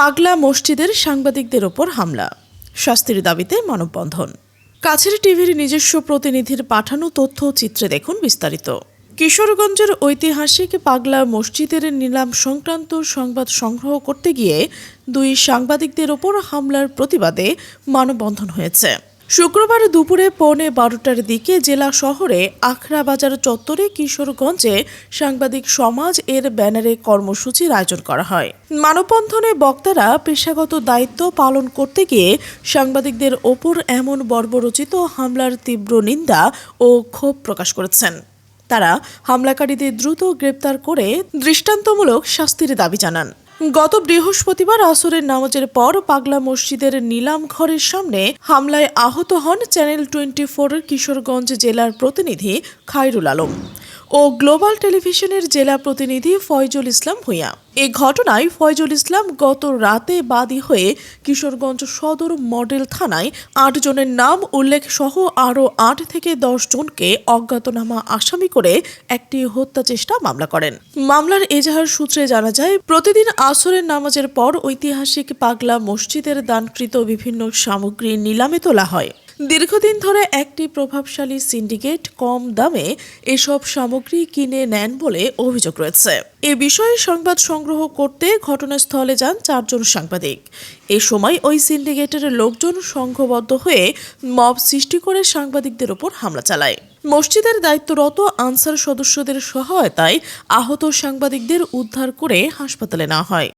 পাগলা মসজিদের সাংবাদিকদের ওপর হামলা, শাস্তির দাবিতে মানববন্ধন। কাছের টিভির নিজস্ব প্রতিনিধির পাঠানো তথ্য চিত্রে দেখুন বিস্তারিত। কিশোরগঞ্জের ঐতিহাসিক পাগলা মসজিদের নিলাম সংক্রান্ত সংবাদ সংগ্রহ করতে গিয়ে দুই সাংবাদিকদের ওপর হামলার প্রতিবাদে মানববন্ধন হয়েছে। শুক্রবার দুপুরে 12:15টার দিকে জেলা শহরে আখড়া বাজার চত্বরে কিশোরগঞ্জে সাংবাদিক সমাজ এর ব্যানারে কর্মসূচির আয়োজন করা হয়। মানববন্ধনে বক্তারা পেশাগত দায়িত্ব পালন করতে গিয়ে সাংবাদিকদের ওপর এমন বর্বরচিত হামলার তীব্র নিন্দা ও ক্ষোভ প্রকাশ করেছেন। তারা হামলাকারীদের দ্রুত গ্রেপ্তার করে দৃষ্টান্তমূলক শাস্তির দাবি জানান। গত বৃহস্পতিবার আসরের নামাজের পর পাগলা মসজিদের নিলাম ঘরের সামনে হামলায় আহত হন চ্যানেল 24 কিশোরগঞ্জ জেলার প্রতিনিধি খায়রুল আলম ও গ্লোবাল টেলিভিশনের জেলা প্রতিনিধি ফয়জুল ইসলাম ভূঁইয়া। এই ঘটনায় ফয়জুল ইসলাম গত রাতে বাদী হয়ে কিশোরগঞ্জ সদর মডেল থানায় 8 জনের নাম উল্লেখ সহ আরও 8 থেকে 10 জনকে অজ্ঞাতনামা আসামি করে একটি হত্যা চেষ্টা মামলা করেন। মামলার এজাহার সূত্রে জানা যায়, প্রতিদিন আসরের নামাজের পর ঐতিহাসিক পাগলা মসজিদের দানকৃত বিভিন্ন সামগ্রী নিলামে তোলা হয়। দীর্ঘদিন ধরে একটি প্রভাবশালী সিন্ডিকেট কম দামে এসব সামগ্রী কিনে নেন বলে অভিযোগ রয়েছে। এ বিষয়ে সংবাদ সংগ্রহ করতে ঘটনাস্থলে যান 4 জন সাংবাদিক। এ সময় ওই সিন্ডিকেটের লোকজন সংঘবদ্ধ হয়ে মব সৃষ্টি করে সাংবাদিকদের ওপর হামলা চালায়। মসজিদের দায়িত্বরত আনসার সদস্যদের সহায়তায় আহত সাংবাদিকদের উদ্ধার করে হাসপাতালে নেওয়া হয়।